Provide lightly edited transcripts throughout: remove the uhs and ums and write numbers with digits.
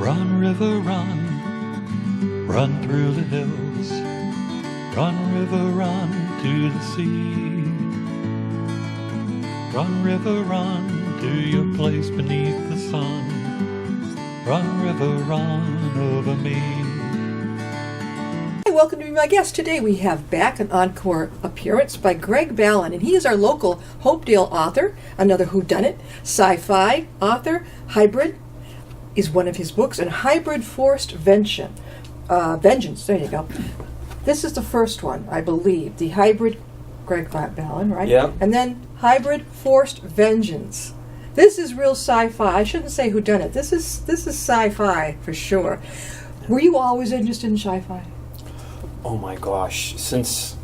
Run, river, run, run through the hills. Run, river, run to the sea. Run, river, run to your place beneath the sun. Run, river, run over me. Hi, welcome to be my guest. Today we have back an encore appearance by Greg Ballan, and he is our local Hopedale author, another whodunit, sci-fi author. Hybrid is one of his books, and Hybrid Forced Vengeance. There you go. This is the first one, I believe. The Hybrid, Greg Ballan, right? Yeah. And then Hybrid Forced Vengeance. This is real sci-fi. I shouldn't say whodunit. This is sci-fi for sure. Were you always interested in sci-fi? Oh my gosh, since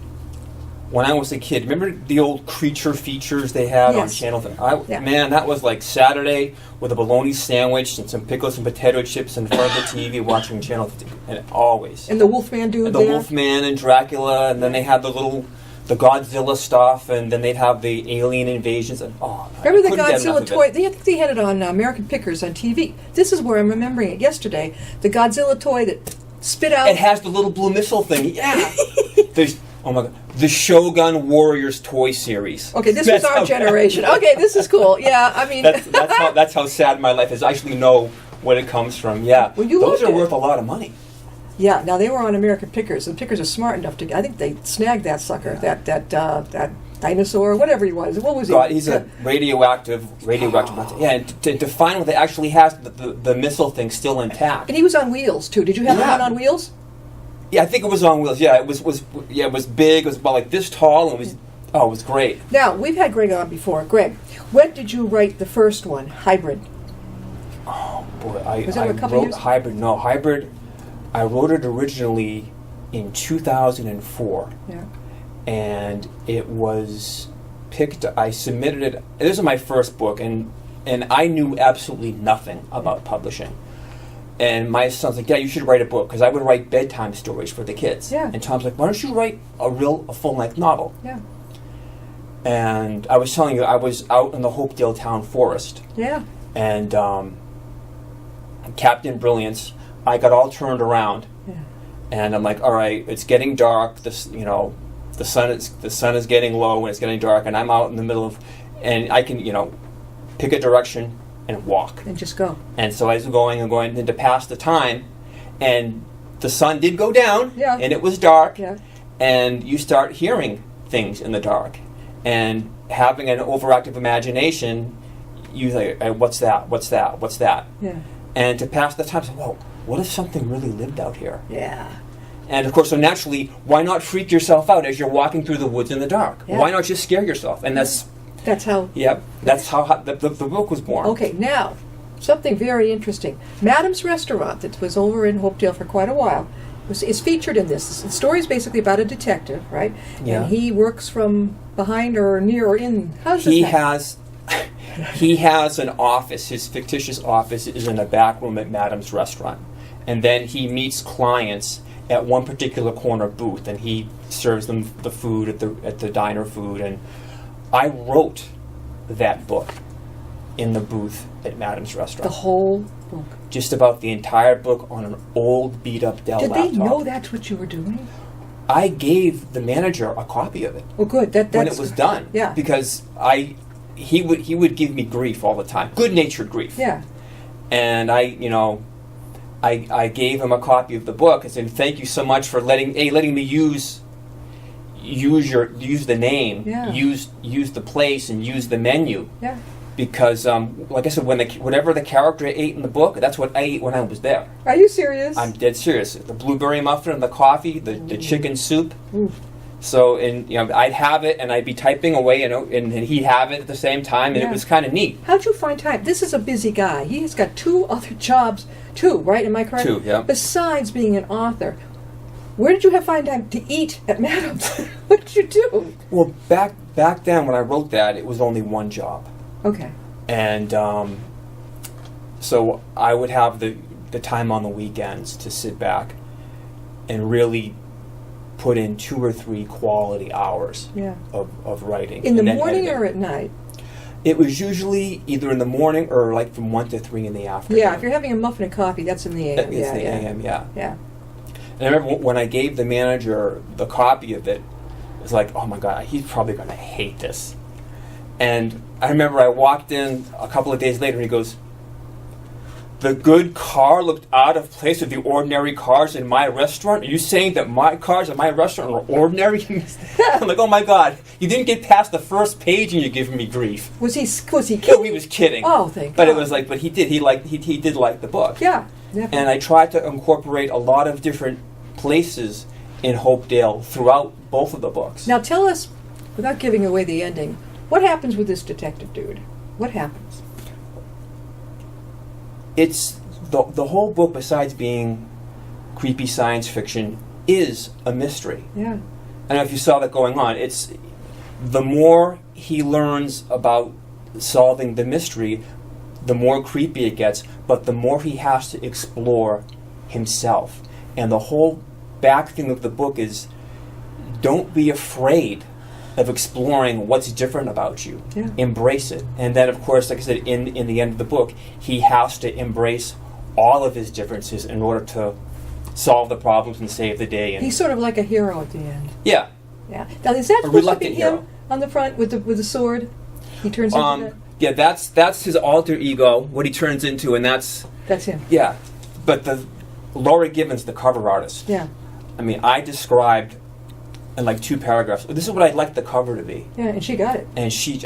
when I was a kid, remember the old creature features they had on Channel 5? Yeah. Man, that was like Saturday with a bologna sandwich and some pickles and potato chips in front of the TV watching Channel 50, and always. And the Wolfman dude and the there? Wolfman and Dracula, and then they had the Godzilla stuff, and then they'd have the alien invasions. And remember the Godzilla toy? I think they had it on American Pickers on TV. This is where I'm remembering it yesterday. The Godzilla toy that spit out. It has the little blue missile thing. Yeah. Oh my God. The Shogun Warriors toy series. Okay, this was our generation. Okay, this is cool. Yeah, I mean. that's how sad my life is. I actually know what it comes from. Yeah. Well, those are worth a lot of money. Yeah, now they were on American Pickers, and Pickers are smart enough to. I think they snagged that sucker, that dinosaur, whatever he was. What was he? God, he's a radioactive. Yeah, and to find what they actually has the missile thing still intact. And he was on wheels too. Did you have one on wheels? Yeah, I think it was on wheels. Yeah, it was big. It was about like this tall, and it was great. Now we've had Greg on before. Greg, when did you write the first one, Hybrid? Oh boy, was that a couple wrote years? Hybrid. No, Hybrid. I wrote it originally in 2004. Yeah. And it was picked. I submitted it. This is my first book, and I knew absolutely nothing about publishing. And my son's like, "Yeah, you should write a book," because I would write bedtime stories for the kids. Yeah. And Tom's like, "Why don't you write a full-length novel?" Yeah. And I was telling you, I was out in the Hopedale town forest. Yeah. And Captain Brilliance, I got all turned around. Yeah. And I'm like, "All right, it's getting dark. The sun is getting low and it's getting dark, and I'm out in the middle of, and I can pick a direction and walk and just go." And so I was going and to pass the time, and the sun did go down, and it was dark, and you start hearing things in the dark, and having an overactive imagination, you say, "What's that? What's that? What's that?" Yeah. And to pass the time, I said, "Whoa, what if something really lived out here?" Yeah. And of course, so naturally, why not freak yourself out as you're walking through the woods in the dark? Yeah. Why not just scare yourself? And that's how. Yep. That's how the book was born. Okay, now something very interesting. Madam's Restaurant, that was over in Hopedale for quite a while, is featured in this. The story is basically about a detective, right? Yeah. And he works from behind or near or in. How does this happen? He has an office. His fictitious office is in a back room at Madam's Restaurant, and then he meets clients at one particular corner booth, and he serves them the food at the diner food. And I wrote that book in the booth at Madam's Restaurant. The whole book. Just about the entire book on an old beat-up Dell laptop. Did they know that's what you were doing? I gave the manager a copy of it. Oh, good. That's when it was done. Yeah. Because he would give me grief all the time, good-natured grief. Yeah. And I gave him a copy of the book and said, "Thank you so much for letting me use the name, use the place, and use the menu." Yeah. Because, like I said, whatever the character ate in the book, that's what I ate when I was there. Are you serious? I'm dead serious. The blueberry muffin and the coffee, the chicken soup. Oof. So, I'd have it, and I'd be typing away, and he'd have it at the same time, and it was kind of neat. How'd you find time? This is a busy guy. He's got 2 other jobs, 2, right? Am I correct? 2, yeah. Besides being an author, where did you find time to eat at Madam's? What did you do? Well, back then when I wrote that, it was only one job. Okay. And so I would have the time on the weekends to sit back and really put in 2 or 3 quality hours of writing. In the morning or at night? It was usually either in the morning or like from 1 to 3 in the afternoon. Yeah, if you're having a muffin and coffee, that's in the AM. It's the AM, yeah. Yeah. And I remember when I gave the manager the copy of it, it was like, oh my God, he's probably going to hate this. And I remember I walked in a couple of days later and he goes, the good car looked out of place with the ordinary cars in my restaurant. Are you saying that my cars at my restaurant are ordinary? I'm like, oh my God, you didn't get past the first page and you're giving me grief. Was he kidding? No, he was kidding. Oh, thank But God. it was like, but he did like the book. Yeah, definitely. And I tried to incorporate a lot of different places in Hopedale throughout both of the books. Now tell us, without giving away the ending, what happens with this detective dude? What happens? It's the whole book, besides being creepy science fiction, is a mystery. Yeah. I don't know if you saw that going on. It's the more he learns about solving the mystery, the more creepy it gets, but the more he has to explore himself. And the whole back thing of the book is, don't be afraid of exploring what's different about you. Yeah. Embrace it. And then, of course, like I said, in the end of the book, he has to embrace all of his differences in order to solve the problems and save the day. And He's sort of like a hero at the end. yeah. Yeah. Now is that A supposed to be reluctant him hero. on the front with the sword? He turns into that? Yeah, that's his alter ego, what he turns into, and that's him. yeah. But the Laura Gibbons, the cover artist. Yeah. I mean, I described in like 2 paragraphs. This is what I'd like the cover to be, Yeah, and she got it. and she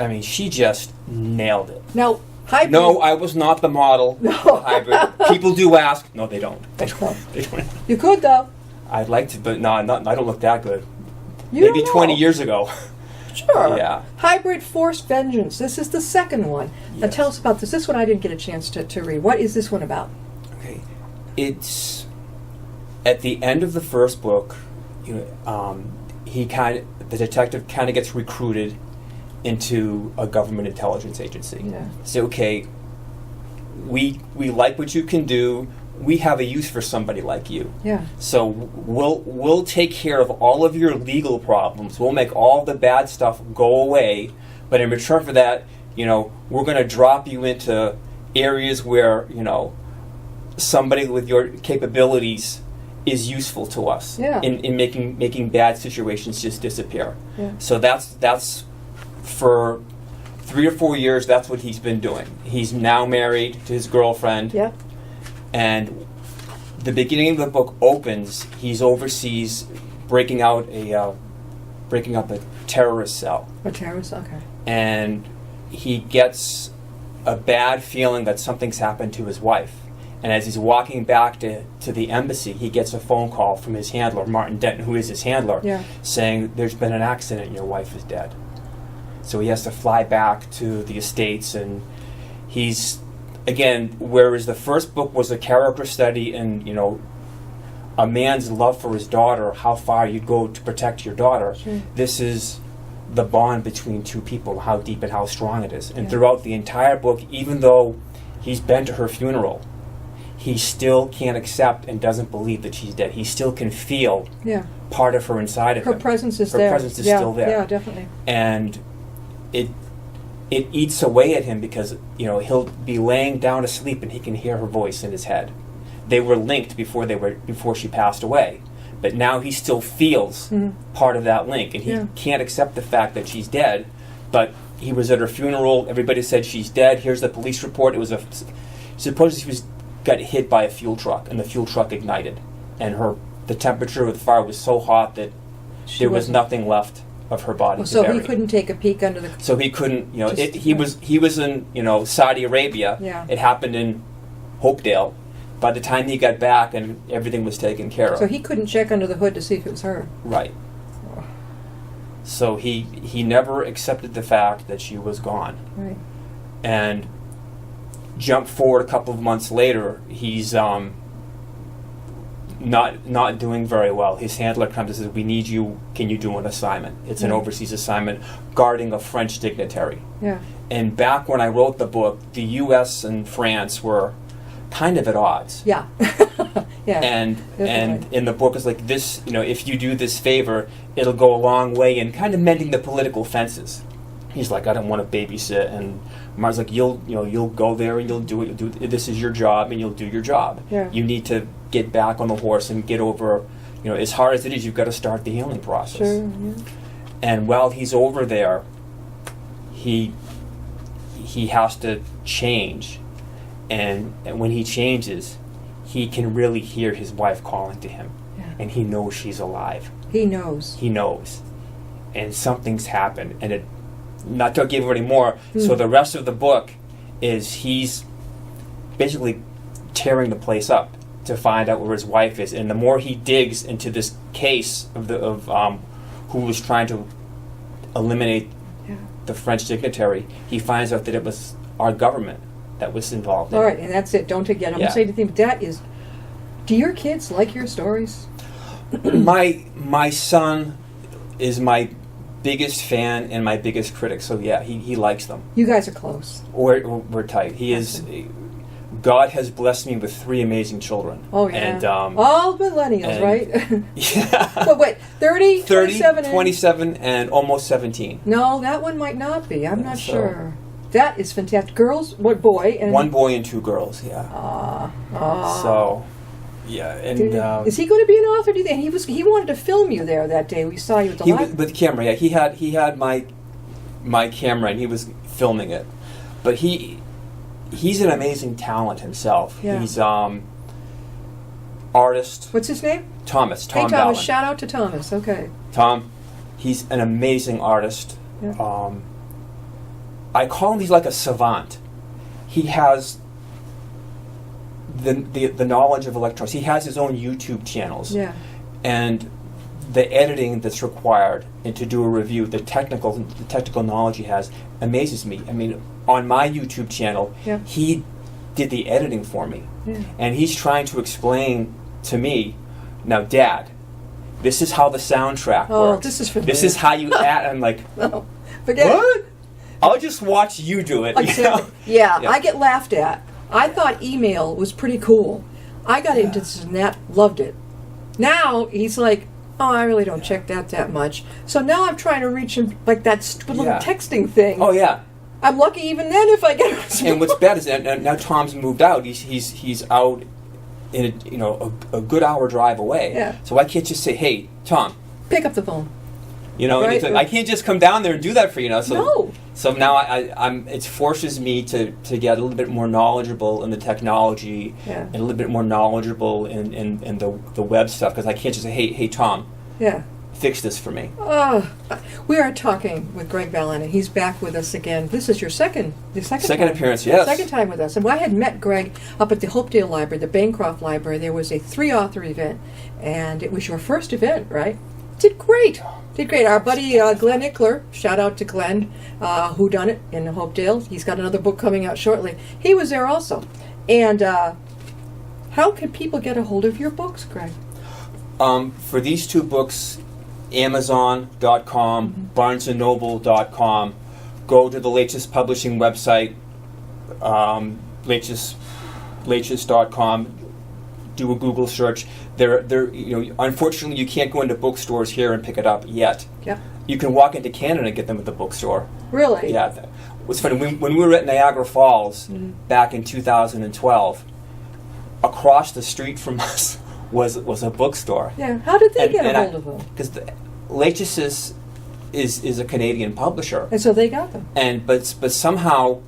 just nailed it. Now, hybrid. No, I was not the model. No. Hybrid. People do ask. No, they don't. They No. don't. They don't. You could though. I'd like to, but no, I don't look that good. You Maybe don't 20 know. years ago. Sure. Yeah. Hybrid Force Vengeance. This is the second one. Now Yes. tell us about this. This one I didn't get a chance to read. What is this one about? Okay, it's at the end of the first book. The detective kind of gets recruited into a government intelligence agency. Yeah. Say, okay, we like what you can do. We have a use for somebody like you. Yeah. So we'll take care of all of your legal problems. We'll make all the bad stuff go away. But in return for that, we're going to drop you into areas where, somebody with your capabilities is useful to us Yeah. in making bad situations just disappear. Yeah. So that's for 3 or 4 years. That's what he's been doing. He's now married to his girlfriend. Yeah. And the beginning of the book opens. He's overseas breaking up a terrorist cell, A terrorist. Okay. and he gets a bad feeling that something's happened to his wife. And as he's walking back to the embassy, he gets a phone call from his handler, Martin Denton, who is his handler, Yeah. saying there's been an accident and your wife is dead. So he has to fly back to the States, and he's, again, whereas the first book was a character study in, a man's love for his daughter, how far you'd go to protect your daughter, Sure. this is the bond between two people, how deep and how strong it is. And Yeah. throughout the entire book, even though he's been to her funeral, he still can't accept and doesn't believe that she's dead. He still can feel Yeah. part of her inside of Her him. presence is Her there. presence is Yeah, still there. Yeah, definitely. And it eats away at him because he'll be laying down to sleep and he can hear her voice in his head. They were linked before she passed away, but now he still feels part of that link, and he Yeah. can't accept the fact that she's dead. But he was at her funeral. Everybody said she's dead. Here's the police report. It was supposedly she got hit by a fuel truck, and the fuel truck ignited, and the temperature of the fire was so hot that there was wasn't- nothing left of her body. So to he bury. couldn't take a peek under the. So he couldn't. Just- He was in Saudi Arabia. Yeah. It happened in Hopedale. By the time he got back, and everything was taken care of. So he couldn't check under the hood to see if it was her. Right. So he never accepted the fact that she was gone. Right. And jump forward a couple of months later, he's not doing very well. His handler comes and says, "We need you. Can you do an assignment?" It's an Yeah. overseas assignment guarding a French dignitary. Yeah. And back when I wrote the book, the U.S. and France were kind of at odds. Yeah. Yeah. And Definitely. in the book is like this, if you do this favor, it'll go a long way in kind of mending the political fences. he's like, I don't want to babysit. And Mar's like, you'll go there and you'll do it. This is your job, and you'll do your job. Yeah. You need to get back on the horse and get over, as hard as it is, you've got to start the healing process. Sure. Yeah. And while he's over there, he has to change. And when he changes, he can really hear his wife calling to him. Yeah. And he knows she's alive. He knows. He knows. And something's happened. And not to give any more, so the rest of the book is he's basically tearing the place up to find out where his wife is. And the more he digs into this case of who was trying to eliminate the French dignitary, he finds out that it was our government that was involved in All it. right, and that's it. Don't again. I'm Yeah. going to say the thing. That is. Do your kids like your stories? My son is my biggest fan and my biggest critic, so yeah, he likes them. You guys are close. We're tight. He is. God has blessed me with 3 amazing children. Oh, yeah. And, all millennials, and- right? Yeah. Wait, 30, 30, 27, and... 27, and almost 17. No, that one might not be. I'm not So- sure. That is fantastic. Girls, what boy? And 1 boy and 2 girls, yeah. So, yeah, and is he going to be an author? Do you think? He wanted to film you there that day. We saw you at the he library. with the camera. Yeah, he had my camera and he was filming it, but he's an amazing talent himself. Yeah. He's artist. What's his name? Thomas. Hey, Tom Thomas. Ballan. Shout out to Thomas. Okay. Tom, he's an amazing artist. Yeah. I call him, he's like a savant. He has the knowledge of electronics. He has his own YouTube channels. Yeah. And the editing that's required and to do a review, the technical knowledge he has amazes me. I mean, on my YouTube channel, Yeah. he did the editing for me. Yeah. And he's trying to explain to me, now, Dad, this is how the soundtrack Oh, works. this is familiar. This is how you add. I'm like, No, forget it. what? I'll just watch you do it. Like, you know? yeah, Yeah. I get laughed at. I thought email was pretty cool. I got into this and that, loved it. Now he's like, oh, I really don't check that much. So now I'm trying to reach him like that stupid little Yeah. texting thing. Oh yeah. I'm lucky even then if I get a response. And what's bad is that now Tom's moved out. He's out in a good hour drive away. Yeah. So I can't just say, hey, Tom. Pick up the phone. And it's like, I can't just come down there and do that for you. So No. So now it forces me to get a little bit more knowledgeable in the technology and a little bit more knowledgeable in the web stuff, because I can't just say, hey Tom, Yeah. fix this for me. We are talking with Greg Ballan, and he's back with us again. This is your second Second time. appearance, yes. Second time with us. And I had met Greg up at the Hopedale Library, the Bancroft Library. There was a 3-author event, and it was your first event, right? Did great. Our buddy Glenn Ickler, shout out to Glenn, who done it in Hopedale. He's got another book coming out shortly. He was there also. And how can people get a hold of your books, Greg? For these 2 books, Amazon.com, BarnesandNoble.com. Go to the Laches Publishing website, Laches.com. Do a Google search. Unfortunately, you can't go into bookstores here and pick it up yet. Yeah. You can walk into Canada and get them at the bookstore. Really? Yeah. What's funny, when we were at Niagara Falls back in 2012, across the street from us was a bookstore. Yeah. How did they get a hold of them? Because Laches is a Canadian publisher, And so they got them. but somehow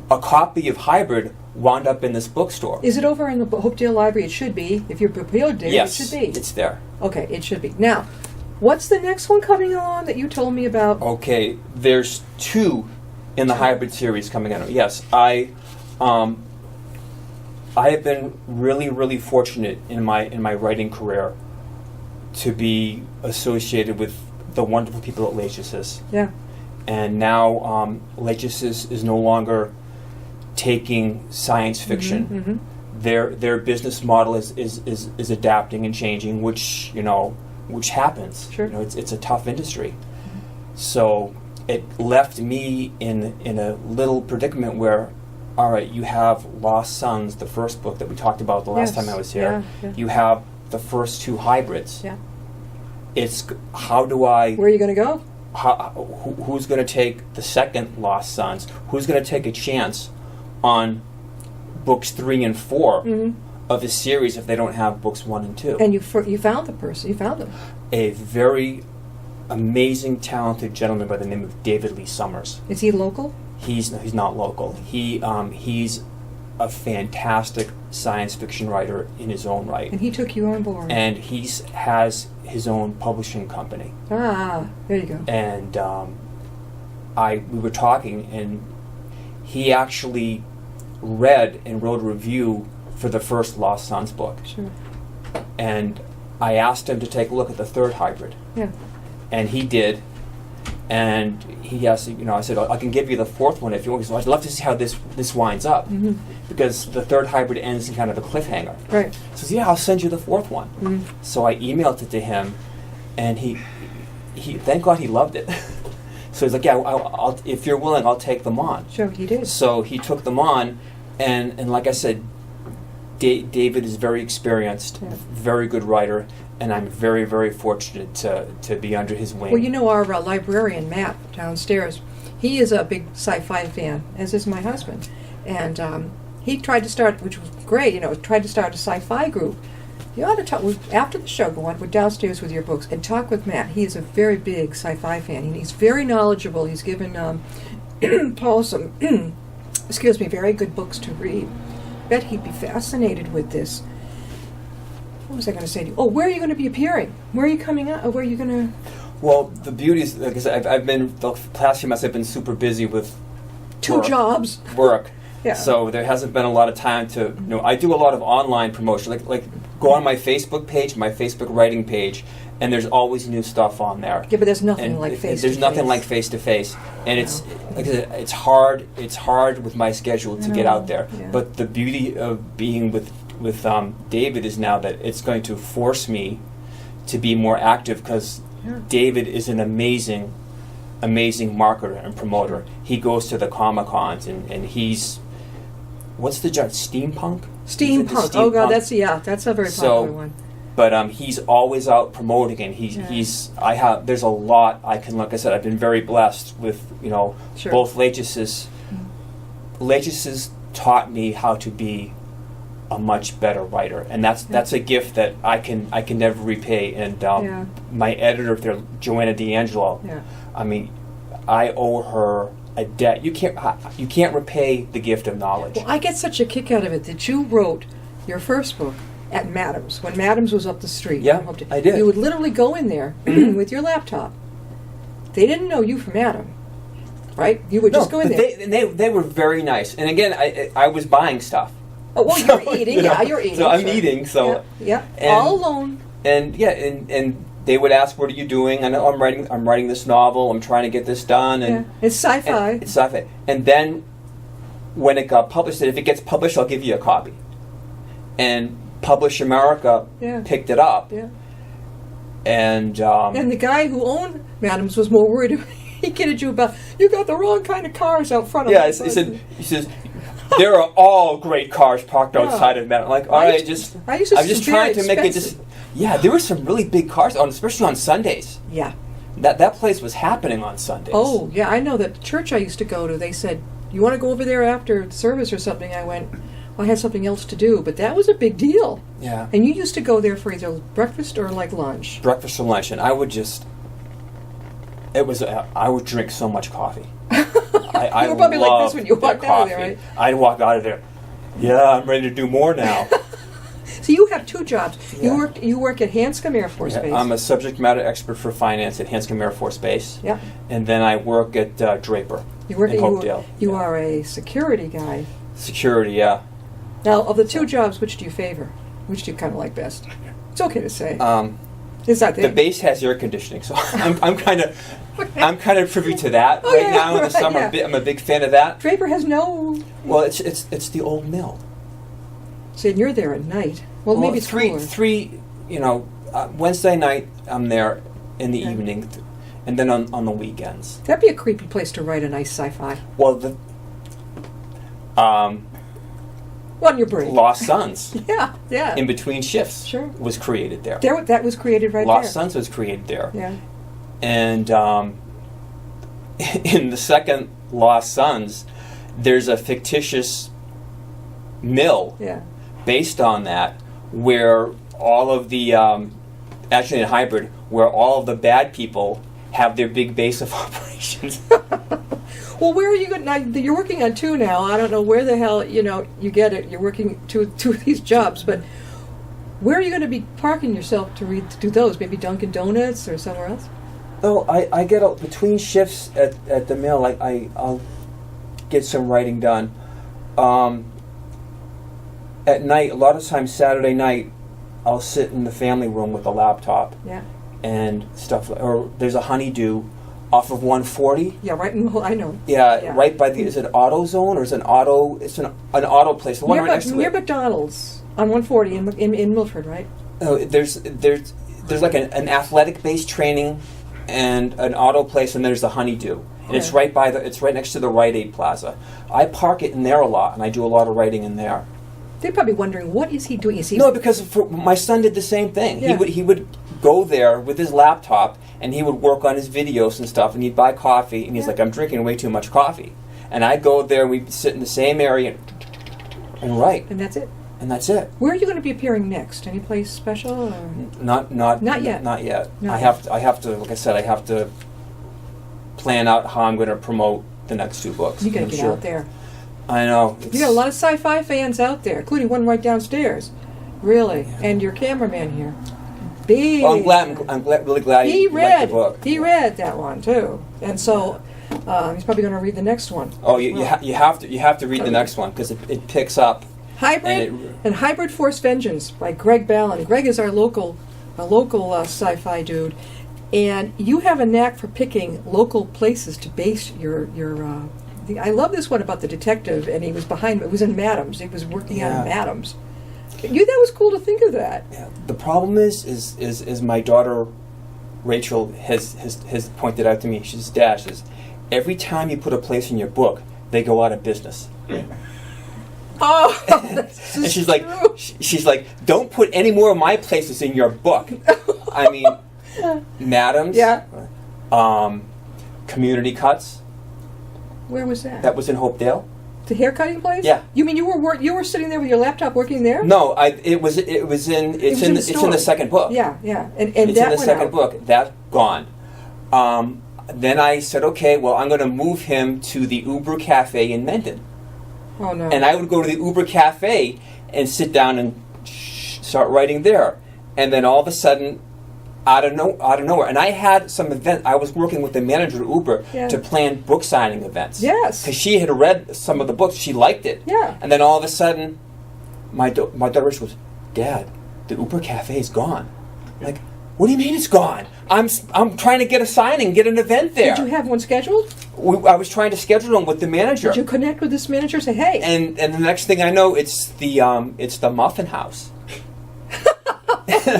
a copy of Hybrid wound up in this bookstore. Is it over in the Hopedale Library? It should be. If you're prepared there, Yes, it should be. it's there. Okay, it should be. Now, what's the next one coming along that you told me about? Okay, there's 2 in the Hybrid series coming out. Yes, I have been really, really fortunate in my writing career to be associated with the wonderful people at Laches. Yeah. And now Laches is no longer taking science fiction. Their business model is adapting and changing, which happens. Sure. It's a tough industry. So it left me in a little predicament where, all right, you have Lost Sons, the first book that we talked about the last Yes. time I was here. Yeah. You have the first 2 hybrids. Yeah. It's how do I Where are you going to go? who's going to take the second Lost Sons? Who's going to take a chance on books 3 and 4 of a series if they don't have books 1 and 2? And you found the person. You found them. A very amazing, talented gentleman by the name of David Lee Summers. Is he local? He's not local. He's a fantastic science fiction writer in his own right. And he took you on board. And he has his own publishing company. Ah, there you go. And we were talking, and he actually read and wrote a review for the first Lost Sons book. Sure. And I asked him to take a look at the third hybrid. Yeah. And he did. And he asked, I said, I can give you the fourth one if you want. So I'd love to see how this winds up. Mm-hmm. Because the third hybrid ends in kind of a cliffhanger. Right. So yeah, I'll send you the fourth one. Mm-hmm. So I emailed it to him, and he thank God he loved it. So he's like, yeah, I'll, if you're willing, I'll take them on. Sure, he did. So he took them on, and like I said, David is very experienced, very good writer, and I'm very, very fortunate to be under his wing. Well, our librarian, Matt, downstairs, he is a big sci-fi fan, as is my husband. And he tried to start, which was great, tried to start a sci-fi group. You ought to talk, after the show, go on, we're downstairs with your books, and talk with Matt. He is a very big sci-fi fan, and he's very knowledgeable. He's given Paul some, very good books to read. Bet he'd be fascinated with this. What was I going to say to you? Oh, where are you going to be appearing? Where are you coming out? Or where are you going to... Well, the beauty is, like I said, I've been, the past few months, I've been super busy with Two jobs. Work. Yeah. So there hasn't been a lot of time to, I do a lot of online promotion. Like go on my Facebook page, my Facebook writing page, and there's always new stuff on there. Yeah, but there's nothing like face-to-face. There's nothing like face-to-face. And it's, like I said, it's hard with my schedule to get out there. Yeah. But the beauty of being with David is now that it's going to force me to be more active, because David is an amazing marketer and promoter. He goes to the Comic-Cons, and he's, what's the genre? Steampunk? Steampunk. Oh God, that's a very popular one. But he's always out promoting, and there's a lot I can, like I said, I've been very blessed with, both Lachesis. Lachesis taught me how to be a much better writer, and that's a gift that I can never repay. And my editor there, Joanna D'Angelo, I mean, I owe her a debt. You can't repay the gift of knowledge. Well, I get such a kick out of it that you wrote your first book at Madam's, when Madam's was up the street. Yeah, I did. You would literally go in there with your laptop. They didn't know you from Adam, right? You would just go in there. They were very nice. And again, I was buying stuff. Oh, well, you're eating. You're eating. So I'm eating. So yeah. All alone. And and they would ask, "What are you doing?" I know I'm writing this novel. I'm trying to get this done. And it's sci-fi. It's sci-fi. And then when it got published, if it gets published, I'll give you a copy. And Publish America picked it up. Yeah. And the guy who owned Madam's was more worried. He kidded you about, you got the wrong kind of cars out front of us. He says, there are all great cars parked outside of Madam. I'm like, all right, I'm just trying to make it just. Yeah, there were some really big cars, especially on Sundays. Yeah. That place was happening on Sundays. Oh, yeah, I know that the church I used to go to, they said, you want to go over there after service or something? I went, well, I had something else to do, but that was a big deal. Yeah. And you used to go there for either breakfast or like lunch. Breakfast or lunch, and I would I would drink so much coffee. I you were probably like this when you walked out of there, right? I'd walk out of there. Yeah, I'm ready to do more now. So you have two jobs. Yeah. You work at Hanscom Air Force Base. I'm a subject matter expert for finance at Hanscom Air Force Base. Yeah. And then I work at Draper in Hopedale. You are a security guy. Security, yeah. Now, of the two jobs, which do you favor? Which do you kind of like best? It's okay to say. The base has air conditioning, so I'm kind of privy to that now in the summer. Yeah. I'm a big fan of that. Draper has no. Well, it's the old mill. So you're there at night. Well, maybe it's three. Wednesday night I'm there in the evening, and then on the weekends. That'd be a creepy place to write a nice sci-fi. Well, on your break. Lost Sons. yeah. In between shifts. Was created there. That was created right there. Lost Sons was created there. Yeah. And in the second Lost Sons, there's a fictitious mill Yeah. based on that, where all of the actually in Hybrid, where all of the bad people have their big base of operations. Well, where are you going? Now you're working on 2 now. I don't know where the hell you get it. You're working two of these jobs, but where are you going to be parking yourself to do those? Maybe Dunkin' Donuts or somewhere else? Oh, I get between shifts at the mill. I'll get some writing done. At night, a lot of times Saturday night, I'll sit in the family room with a laptop Yeah. and stuff. Or there's a honeydew off of 140. Yeah, right in the I know. Yeah, right by the. Is it AutoZone or is it an auto? It's an auto place. The one right next to near it. McDonald's on 140 in Milford, right? Oh, there's like an athletic based training and an auto place, and there's the honeydew. And it's right by it's right next to the Rite Aid Plaza. I park it in there a lot, and I do a lot of writing in there. They're probably wondering, what is he doing? Is he No, because my son did the same thing. Yeah. He would go there with his laptop, and he would work on his videos and stuff, and he'd buy coffee, and he's like, I'm drinking way too much coffee. And I'd go there, we'd sit in the same area and write. And that's it. And that's it. Where are you going to be appearing next? Any place special? Or? Not yet. Not yet. Not I have to, like I said, I have to plan out how I'm going to promote the next 2 books. You got to get out there. I know. You got a lot of sci-fi fans out there, including one right downstairs. Really, Yeah. and your cameraman here. Big. Well, I'm really glad He you read. liked the book. He read that one too, and so he's probably going to read the next one. Oh, you have to read the next one because it picks up. Hybrid and Hybrid Force Vengeance by Greg Ballan. Greg is our local sci-fi dude, and you have a knack for picking local places to base your. I love this one about the detective, and he was behind. It was in Madams. He was working on Madams. That was cool to think of that. Yeah. The problem is my daughter Rachel has pointed out to me. She says, Dad, says, every time you put a place in your book, they go out of business. Oh, and she's like, don't put any more of my places in your book. I mean, Madams. Yeah. Community Cuts. Where was that? That was in Hopedale. The haircutting place? Yeah. You mean you were sitting there with your laptop working there? No, it was in the second book. Yeah, and it's that in the second out. book. That's gone. Then I said, okay, well, I'm going to move him to the Uber Cafe in Mendon. Oh no. And I would go to the Uber Cafe and sit down and start writing there. And then all of a sudden, out of nowhere, and I had some event. I was working with the manager at Uber to plan book signing events. Yes. Because she had read some of the books, she liked it. Yeah. And then all of a sudden, my daughter goes, Dad, the Uber Cafe is gone. I'm like, what do you mean it's gone? I'm trying to get a signing, get an event there. Did you have one scheduled? I was trying to schedule them with the manager. Did you connect with this manager? Say, hey. And the next thing I know, it's the Muffin House.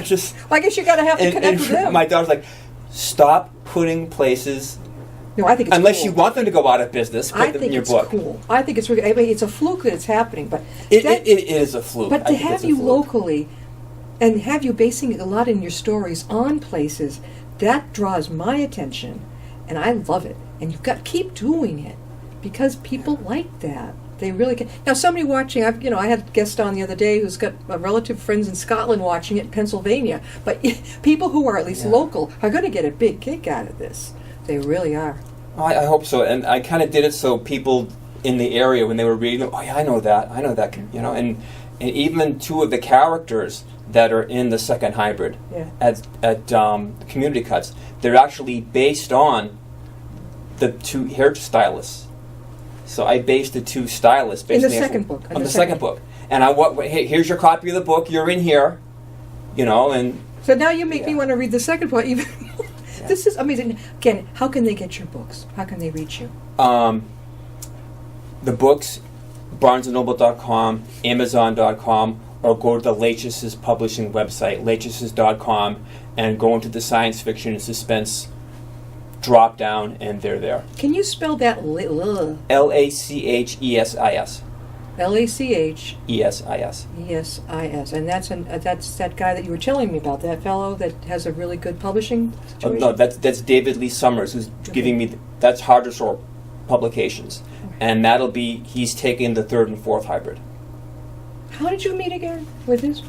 Just, well, I guess you got to have to connect with them. My daughter's like, stop putting places. No, I think it's unless cool. you want them to go out of business, put them in your book. Cool. I think it's really. I mean, it's a fluke that it's happening, but it is a fluke. But to have you locally, and have you basing a lot in your stories on places, that draws my attention, and I love it. And you've got to keep doing it because people like that. They really can. Now, somebody watching, I had a guest on the other day who's got relative friends in Scotland watching it in Pennsylvania. But people who are at least local are going to get a big kick out of this. They really are. I hope so. And I kind of did it so people in the area, when they were reading, oh yeah, I know that, and even 2 of the characters that are in the second hybrid at Community Cuts, they're actually based on the 2 hairstylists. So I based the 2 stylists in the second book. On the second book, and hey, here's your copy of the book. You're in here, and so now you make me want to read the second book even more. This is amazing. Again, how can they get your books? How can they reach you? The books, BarnesandNoble.com, Amazon.com, or go to the Lachesis publishing website, lachesis.com, and go into the science fiction and suspense drop down, and they're there. Can you spell that? Lachessis. Lachessis. ESIS. And that's that guy that you were telling me about. That fellow that has a really good publishing situation. No, that's David Lee Summers, who's giving me that's Hardressor Publications, and he's taking the 3rd and 4th hybrid. How did you meet again with this?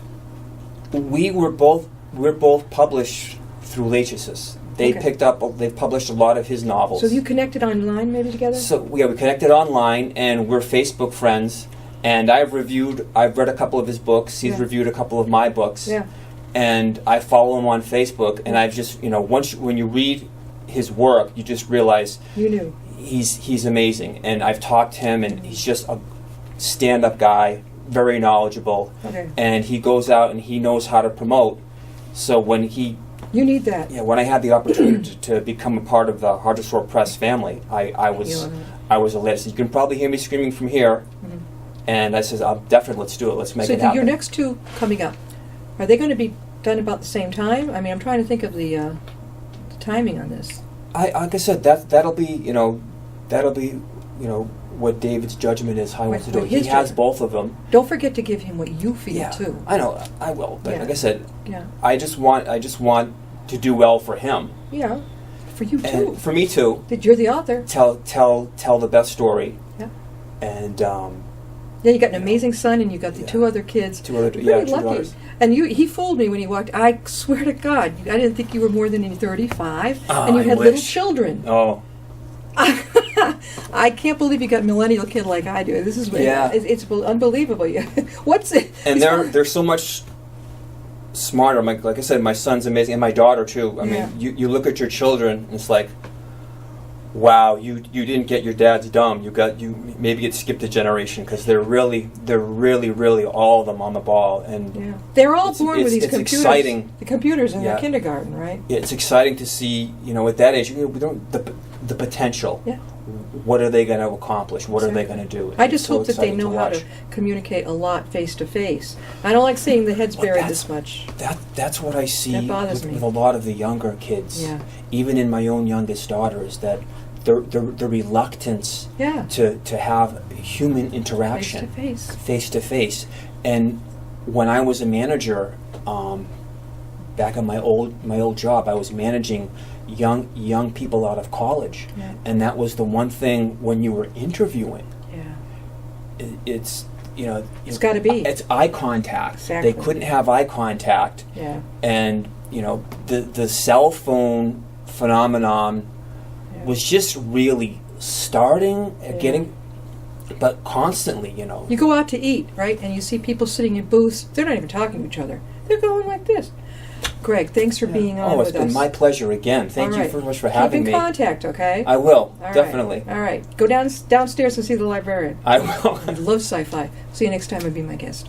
We're both published through Lachesis. They've published a lot of his novels. So you connected online maybe together? So we connected online, and we're Facebook friends. And I've read a couple of his books. He's reviewed a couple of my books. Yeah. And I follow him on Facebook. And I've just, when you read his work, you just realize you knew he's amazing. And I've talked to him, and he's just a stand-up guy, very knowledgeable. Okay. And he goes out and he knows how to promote. So you need that. Yeah, when I had the opportunity to become a part of the Hardressor Press family, I was elated. So you can probably hear me screaming from here. Mm-hmm. And I says, definitely, let's do it. Let's make it happen. So your next 2 coming up, are they going to be done about the same time? I mean, I'm trying to think of the timing on this. Like I said, that'll be what David's judgment is. How he wants to do it. He has both of them. Don't forget to give him what you feel too. I know, I will. But like I said, yeah. I just want to do well for him. Yeah, for you too. And for me too. That you're the author. Tell the best story. Yeah. And. Yeah, you got an amazing son, and you got the 2 other kids. 2 other, really 2 lucky. daughters. And he fooled me when he walked. I swear to God, I didn't think you were more than 35, and you had little children. Oh. I can't believe you got a millennial kid like I do. This is it's unbelievable. What's it? And they're so much smarter. Like I said, my son's amazing, and my daughter too. I mean, you look at your children, and it's like, wow, you didn't get your dad's dumb. You maybe it skipped a generation, because they're really all of them on the ball, and they're all born with these computers. Exciting. The computers in their kindergarten, right? Yeah, it's exciting to see. At that age, we don't the potential. Yeah. What are they going to accomplish? What are they going to do? I just hope that they know how to communicate a lot face to face. I don't like seeing the heads buried this much. That's what I see with a lot of the younger kids. Yeah. Even in my own youngest daughters, that the reluctance to have human interaction face to face. And when I was a manager, back on my old job, I was managing young people out of college, and that was the one thing when you were interviewing. It's got to be. It's eye contact. Exactly. They couldn't have eye contact. Yeah. And the cell phone phenomenon was just really starting getting, but constantly, You go out to eat, right, and you see people sitting in booths. They're not even talking to each other. They're going like this. Greg, thanks for being on with us. Oh, it's been my pleasure again. Thank you very much for having me. Keep in contact, okay? I will, definitely. All right. Go downstairs and see the librarian. I will. I love sci-fi. See you next time and be my guest.